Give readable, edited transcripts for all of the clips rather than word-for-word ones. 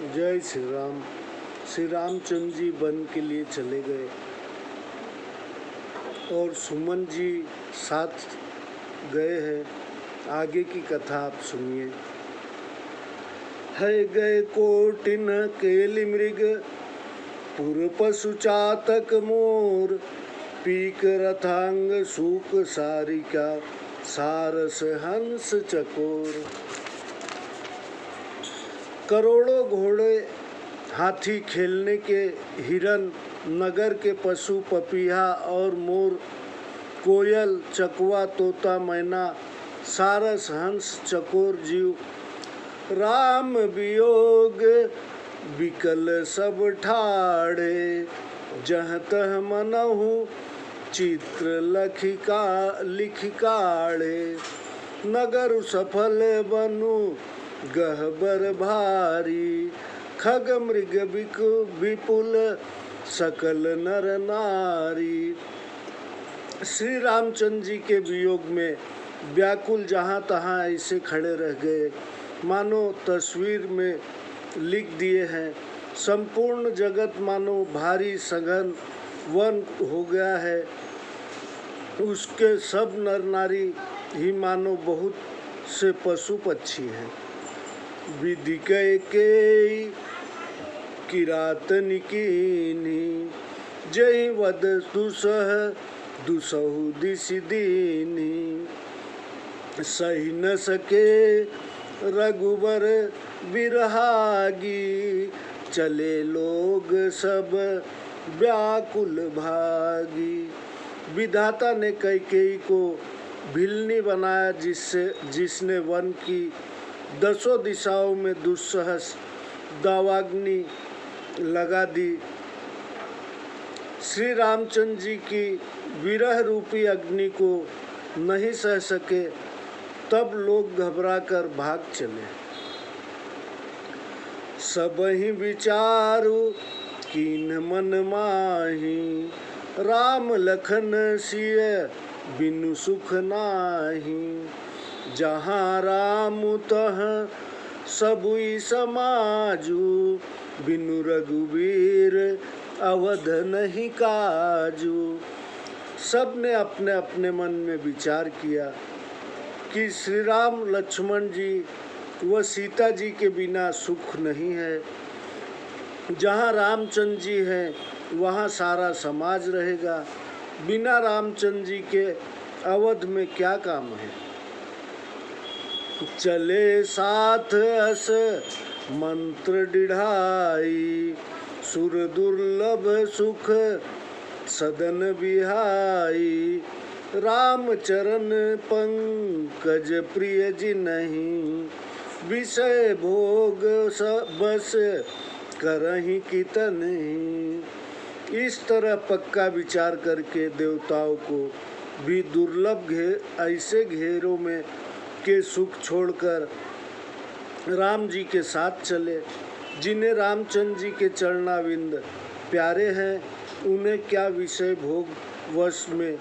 जय श्री राम। श्री रामचंद्र जी वन के लिए चले गए और सुमन जी साथ गए हैं। आगे की कथा आप सुनिए। है गए कोटिन केलि मृग, पुर पशु चातक मोर, पीक रथांग सूक सारिका, सारस हंस चकोर। करोड़ों घोड़े, हाथी, खेलने के हिरन, नगर के पशु पपीहा और मोर, कोयल, चकवा, तोता, मैना, सारस, हंस, चकोर जीव, राम वियोग विकल सब ठाड़े, जह तह मनहु चित्र लिखिकाड़े, नगर सफल बनु गहबर भारी, खग मृग विपुल सकल नर नारी। श्री रामचंद्र जी के वियोग में व्याकुल जहाँ तहाँ ऐसे खड़े रह गए मानो तस्वीर में लिख दिए हैं। संपूर्ण जगत मानो भारी सघन वन हो गया है। उसके सब नर नारी ही मानो बहुत से पशु पक्षी हैं। विधि के किरात निकीनी, जय वद दुसहु दिशि दीनी, सही न सके रघुबर बिरहागी, चले लोग सब व्याकुल भागी। विधाता ने कैकेयी को भिलनी बनाया, जिसने वन की 10 दिशाओं में दुस्सहस दावाग्नि लगा दी। श्री रामचंद्र जी की विरह रूपी अग्नि को नहीं सह सके, तब लोग घबराकर भाग चले। सबहि विचारु कीन मन माही, राम लखन सिय बिनु सुख नाही, जहाँ राम तह सबुई समाजू, बिनु रघुवीर अवध नहीं काजू। सब ने अपने अपने मन में विचार किया कि श्री राम, लक्ष्मण जी व सीता जी के बिना सुख नहीं है। जहाँ रामचंद्र जी हैं वहाँ सारा समाज रहेगा। बिना रामचंद्र जी के अवध में क्या काम है। चले साथ अस मंत्र डिढ़ाई, सुर दुर्लभ सुख सदन बिहाई, राम चरण पंकज प्रिय जिनहि, विषय भोग बस करहि कितनहि। इस तरह पक्का विचार करके देवताओं को भी दुर्लभ ऐसे घेरों में के सुख छोड़कर राम जी के साथ चले। जिन्हें रामचंद्र जी के चरणाविंद प्यारे हैं, उन्हें क्या विषय भोग वश में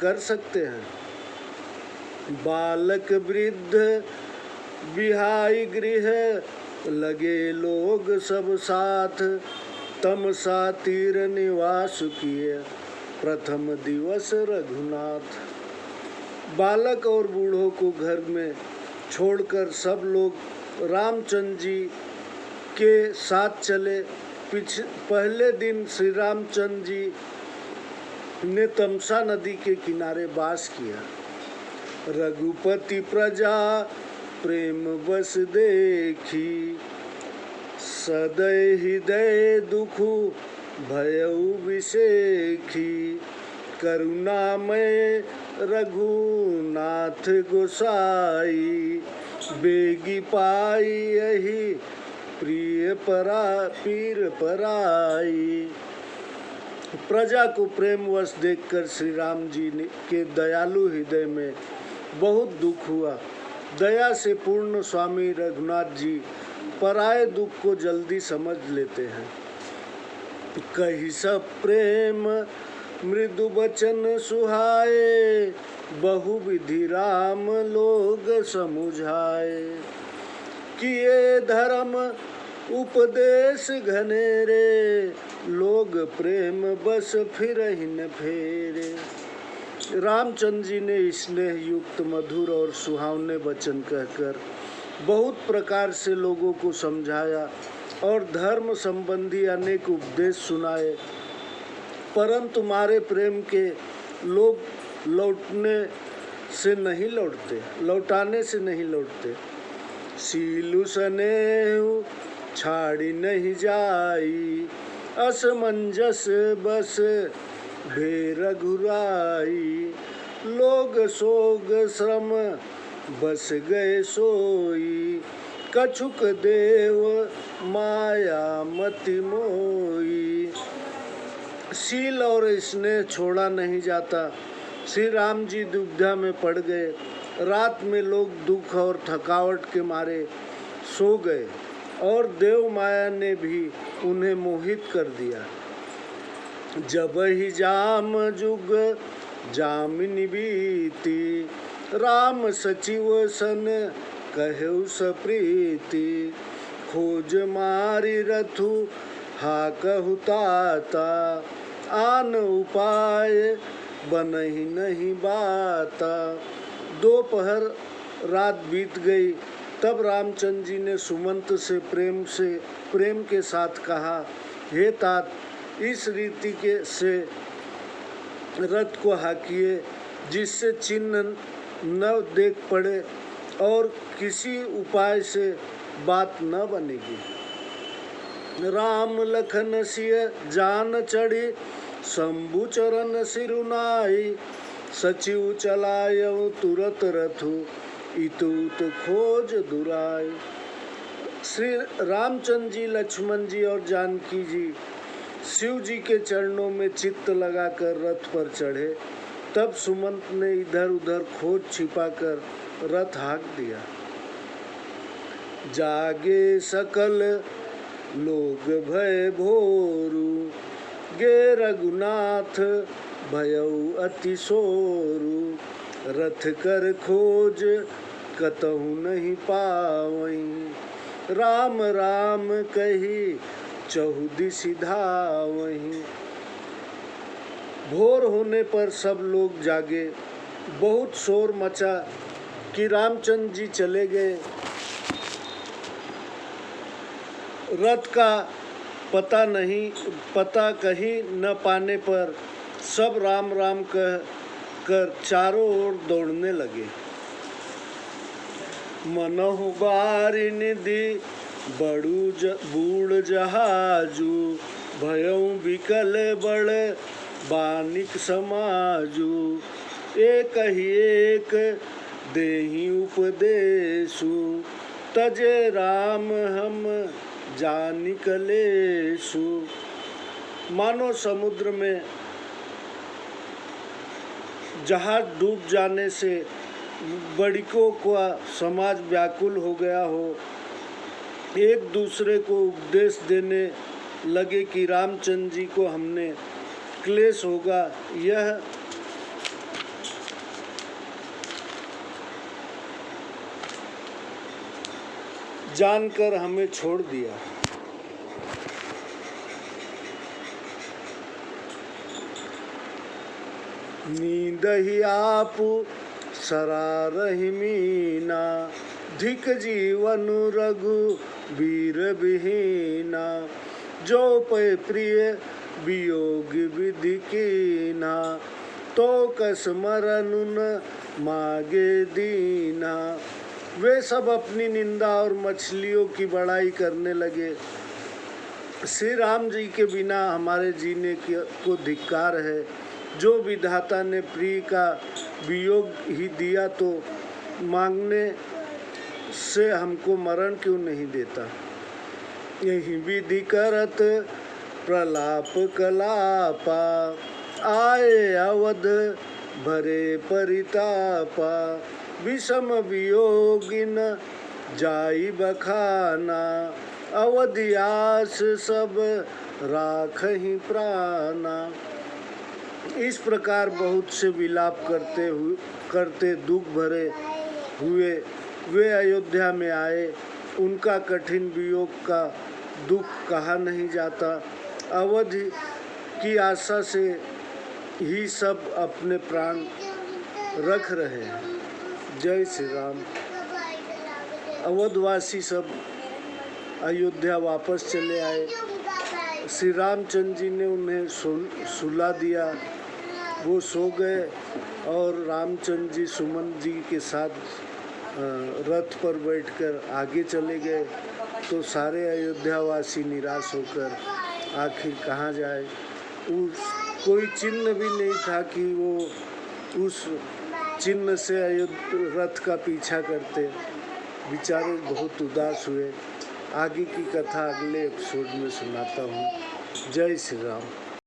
कर सकते हैं। बालक वृद्ध बिहाई गृह, लगे लोग सब साथ, तमसा तीर निवास किए, प्रथम दिवस रघुनाथ। बालक और बूढ़ों को घर में छोड़कर सब लोग रामचंद्र जी के साथ चले। पहले दिन श्री रामचंद्र जी ने तमसा नदी के किनारे वास किया। रघुपति प्रजा प्रेम बस देखी, सदै हृदय दुखु भयउ विसेखी, करुणामय रघुनाथ गोसाई, बेगी पाई यही प्रिय पीर पराई। प्रजा को प्रेमवश देखकर श्री राम जी के दयालु हृदय में बहुत दुख हुआ। दया से पूर्ण स्वामी रघुनाथ जी पराये दुख को जल्दी समझ लेते हैं। कही सब प्रेम मृदु बचन सुहाए, बहुविधि राम लोग समुझाए, किए धर्म उपदेश घनेरे, लोग प्रेम बस फिरहिन फेरे। रामचंद्र जी ने स्नेह युक्त मधुर और सुहावने वचन कहकर बहुत प्रकार से लोगों को समझाया और धर्म संबंधी अनेक उपदेश सुनाए, परंतु मारे प्रेम के लोग लौटाने से नहीं लौटते। सीलु स्नेहु छाड़ी नहीं जाई, असमंजस बस भेर घुराई। लोग सोग श्रम बस गए सोई, कछुक देव माया मति मोई। शील और स्नेह छोड़ा नहीं जाता। श्री राम जी दुविधा में पड़ गए। रात में लोग दुख और थकावट के मारे सो गए और देव माया ने भी उन्हें मोहित कर दिया। जब ही जाम जुग जामिनी बीती, राम सचिव सन कहु सप्रीति। खोज मारी रथु हा कहु ताता, आन उपाय बनहि नहीं बाता। दोपहर रात बीत गई, तब रामचंद्र जी ने सुमंत से प्रेम के साथ कहा, हे तात, इस रीति से रथ को हाकिए जिससे चिन्ह न देख पड़े और किसी उपाय से बात न बनेगी। राम लखन सिय जान चढ़ी, शंभु चरण सिरुनाई। सचिव चलायउ तुरत रथु, इतुत खोज दुराई। श्री रामचंद्र जी, लक्ष्मण जी और जानकी जी शिव जी के चरणों में चित्त लगाकर रथ पर चढ़े। तब सुमंत ने इधर उधर खोज छिपाकर रथ हाँक दिया। जागे सकल लोग भय भोरू, गे रघुनाथ भयउ अति सोरू। रथ कर खोज कतहु नहीं पावहीं, राम राम कही चहुदिशि धावहीं। भोर होने पर सब लोग जागे। बहुत शोर मचा कि रामचंद्र जी चले गए। रथ का पता कहीं न पाने पर सब राम राम कह कर चारों ओर दौड़ने लगे। मनहु बारि निधि बूढ़ जहाजू, भयउ बिकल बड़ बानिक समाजू। एक ही एक देहि उपदेशु, तजे राम हम जानि कलेशु। मानो समुद्र में जहाज डूब जाने से बड़िकों का समाज व्याकुल हो गया हो, एक दूसरे को उपदेश देने लगे कि रामचंद्र जी को हमने क्लेश होगा, यह जानकर हमें छोड़ दिया। नींद ही आप सरारहि मीना, धिक जीवन रघु वीर विहीना। जो पै प्रिय वियोग विधि कीना, तो कस मरनु न मागे दीना। वे सब अपनी निंदा और मछलियों की बड़ाई करने लगे। श्री राम जी के बिना हमारे जीने को धिक्कार है। जो विधाता ने प्रिय का वियोग ही दिया, तो मांगने से हमको मरण क्यों नहीं देता। यही विधि करत प्रलाप कलापा, आए अवध भरे परितापा। विषम वियोगिन जाई बखाना, अवधियास सब राखहि प्राणा। इस प्रकार बहुत से विलाप करते दुख भरे हुए वे अयोध्या में आए। उनका कठिन वियोग का दुख कहा नहीं जाता। अवध की आशा से ही सब अपने प्राण रख रहे हैं। जय श्री राम। अवधवासी सब अयोध्या वापस चले आए। श्री रामचंद्र जी ने उन्हें सुला दिया, वो सो गए और रामचंद्र जी सुमंत जी के साथ रथ पर बैठकर आगे चले गए। तो सारे अयोध्यावासी निराश होकर आखिर कहाँ जाए। कोई चिन्ह भी नहीं था कि वो उस चिन्ह से रथ का पीछा करते। बेचारे बहुत उदास हुए। आगे की कथा अगले एपिसोड में सुनाता हूँ। जय श्री राम।